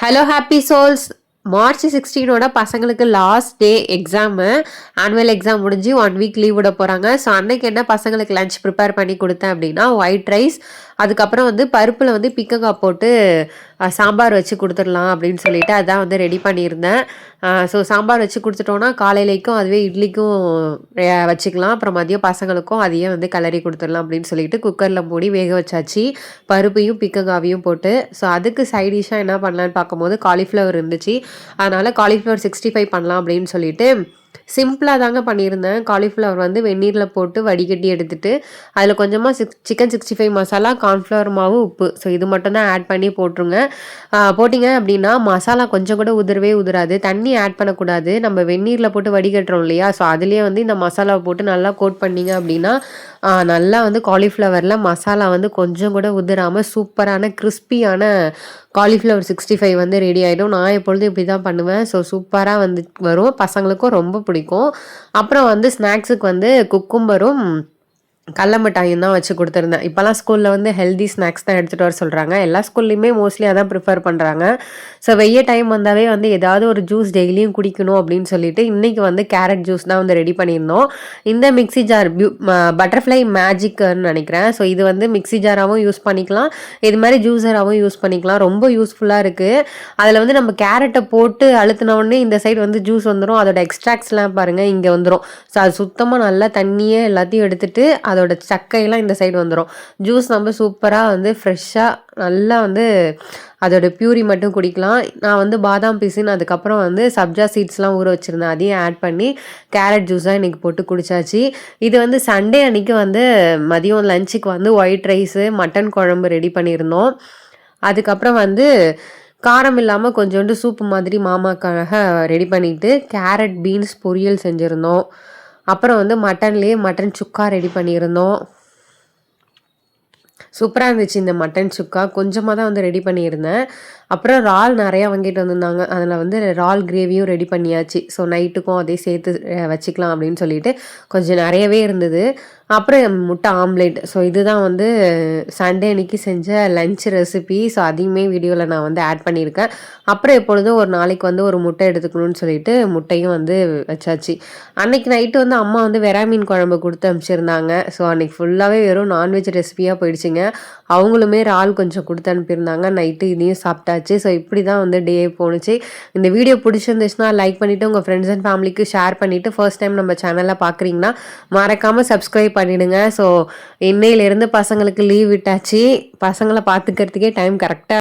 Hello happy souls. March 16ஓட பசங்களுக்கு last day exam. Annual exam முடிஞ்சு 1 வீக் லீவ் விட போகிறாங்க. ஸோ அன்னைக்கு என்ன பசங்களுக்கு லஞ்ச் ப்ரிப்பேர் பண்ணி கொடுத்தேன் அப்படின்னா, ஒயிட் ரைஸ், அதுக்கப்புறம் வந்து பருப்பில் வந்து பிக்கங்காய் போட்டு சாம்பார் வச்சு கொடுத்துடலாம் அப்படின்னு சொல்லிட்டு அதான் வந்து ரெடி பண்ணியிருந்தேன். ஸோ சாம்பார் வச்சு கொடுத்துட்டோன்னா காலையிலைக்கும் அதுவே இட்லிக்கும் வச்சுக்கலாம். அப்புறம் மதியம் பசங்களுக்கும் அதையே வந்து கிளறி கொடுத்துடலாம் அப்படின்னு சொல்லிட்டு குக்கரில் மூடி வேக வச்சாச்சு, பருப்பையும் பிக்கங்காவையும் போட்டு. ஸோ அதுக்கு சைட் டிஷ்ஷாக என்ன பண்ணலான்னு பார்க்கும்போது காலிஃப்ளவர் இருந்துச்சு. அதனால் காலிஃப்ளவர் 65 பண்ணலாம் அப்படின்னு சொல்லிட்டு சிம்பிளாக தாங்க பண்ணியிருந்தேன். காலிஃப்ளவர் வந்து வெந்நீரில் போட்டு வடிகட்டி எடுத்துட்டு அதில் கொஞ்சமாக சிக்கன் 65 மசாலா, கார்ன்ஃப்ளவர் மாவு, உப்பு, ஸோ இது மட்டும் தான் ஆட் பண்ணி போட்டுருங்க. போட்டிங்க அப்படின்னா மசாலா கொஞ்சம் கூட உதிரவே உதிராது. தண்ணி ஆட் பண்ணக்கூடாது. நம்ம வெந்நீரில் போட்டு வடிகட்டுறோம் இல்லையா, ஸோ அதுலேயே வந்து இந்த மசாலாவை போட்டு நல்லா கோட் பண்ணிங்க அப்படின்னா நல்லா வந்து காலிஃப்ளவரில் மசாலா வந்து கொஞ்சம் கூட உதிராமல் சூப்பரான கிறிஸ்பியான காலிஃப்ளவர் 65 வந்து ரெடி ஆகிடும். நான் எப்பொழுதும் இப்படி தான் பண்ணுவேன். ஸோ சூப்பராக வந்து வரும், பசங்களுக்கும் ரொம்ப பிடிக்கும். அப்புறம் வந்து ஸ்நாக்ஸுக்கு வந்து குக்கும்பரும் கடல மிட்டாயும் தான் வச்சு கொடுத்துருந்தேன். இப்போலாம் ஸ்கூலில் வந்து ஹெல்தி ஸ்நாக்ஸ் தான் எடுத்துகிட்டு வர சொல்கிறாங்க. எல்லா ஸ்கூல்லையுமே மோஸ்ட்லி அதான் ப்ரிஃபர் பண்ணுறாங்க. ஸோ வெய்ய டைம் வந்தாவே வந்து ஏதாவது ஒரு ஜூஸ் டெய்லியும் குடிக்கணும் அப்படின்னு சொல்லிட்டு இன்றைக்கி வந்து கேரட் ஜூஸ் தான் வந்து ரெடி பண்ணியிருந்தோம். இந்த மிக்ஸி ஜார் பட்டர்ஃப்ளை மேஜிக்னு நினைக்கிறேன். ஸோ இது வந்து மிக்ஸி ஜாராகவும் யூஸ் பண்ணிக்கலாம், இது மாதிரி ஜூஸராகவும் யூஸ் பண்ணிக்கலாம். ரொம்ப யூஸ்ஃபுல்லாக இருக்குது. அதில் வந்து நம்ம கேரட்டை போட்டு அழுத்தின உடனே இந்த சைடு வந்து ஜூஸ் வந்துடும். அதோட எக்ஸ்ட்ராக்ட்ஸ்லாம் பாருங்கள் இங்கே வந்துடும். ஸோ அது சுத்தமாக நல்லா தண்ணியே எல்லாத்தையும் எடுத்துகிட்டு அதோட சக்கையெல்லாம் இந்த சைடு வந்துடும். ஜூஸ் நம்ம சூப்பராக வந்து ஃப்ரெஷ்ஷாக நல்லா வந்து அதோட பியூரி மட்டும் குடிக்கலாம். நான் வந்து பாதாம் பிசின், அதுக்கப்புறம் வந்து சப்ஜா சீட்ஸ்லாம் ஊற வச்சுருந்தேன், அதையும் ஆட் பண்ணி கேரட் ஜூஸாக இன்றைக்கி போட்டு குடித்தாச்சு. இது வந்து சண்டே அன்றைக்கி வந்து மதியம் லஞ்சுக்கு வந்து ஒயிட் ரைஸு, மட்டன் குழம்பு ரெடி பண்ணியிருந்தோம். அதுக்கப்புறம் வந்து காரம் இல்லாமல் கொஞ்சோண்டு சூப்பு மாதிரி மாமாக்காக ரெடி பண்ணிவிட்டு கேரட் பீன்ஸ் பொரியல் செஞ்சுருந்தோம். அப்புறம் வந்து மட்டன்லேயே மட்டன் சுக்கா ரெடி பண்ணியிருந்தோம். சூப்பராக இருந்துச்சு இந்த மட்டன் சுக்கா. கொஞ்சமாக தான் வந்து ரெடி பண்ணியிருந்தேன். அப்புறம் இறால் நிறையா வாங்கிட்டு வந்திருந்தாங்க. அதில் வந்து இறால் கிரேவியும் ரெடி பண்ணியாச்சு. ஸோ நைட்டுக்கும் அதே சேர்த்து வச்சுக்கலாம் அப்படின்னு சொல்லிட்டு கொஞ்சம் நிறையவே இருந்தது. அப்புறம் முட்டை ஆம்லேட். ஸோ இதுதான் வந்து சண்டே அன்றைக்கி செஞ்ச லஞ்ச் ரெசிபி. ஸோ அதையுமே வீடியோவில் நான் வந்து ஆட் பண்ணியிருக்கேன். அப்புறம் எப்பொழுதும் ஒரு நாளைக்கு வந்து ஒரு முட்டை எடுத்துக்கணும்னு சொல்லிட்டு முட்டையும் வந்து வச்சாச்சு. அன்றைக்கி நைட்டு வந்து அம்மா வந்து வெறா மீன் குழம்பு கொடுத்து அனுப்பிச்சிருந்தாங்க. ஸோ அன்றைக்கி ஃபுல்லாகவே வெறும் நான்வெஜ் ரெசிபியாக போயிடுச்சுங்க. அவங்களுமே இறால் கொஞ்சம் கொடுத்து அனுப்பியிருந்தாங்க. நைட்டு இதையும் சாப்பிட்டாச்சு. ஸோ இப்படி தான் வந்து டே போணுச்சு. இந்த வீடியோ பிடிச்சிருந்துச்சுன்னா லைக் பண்ணிவிட்டு உங்கள் ஃப்ரெண்ட்ஸ் அண்ட் ஃபேமிலிக்கு ஷேர் பண்ணிவிட்டு ஃபர்ஸ்ட் டைம் நம்ம சேனலில் பார்க்குறீங்கன்னா மறக்காமல் சப்ஸ்கிரைப் பண்ணிவிடுங்க. ஸோ இன்னையிலேருந்து பசங்களுக்கு லீவ் விட்டாச்சு. பசங்களை பார்த்துக்கிறதுக்கே டைம் கரெக்டாக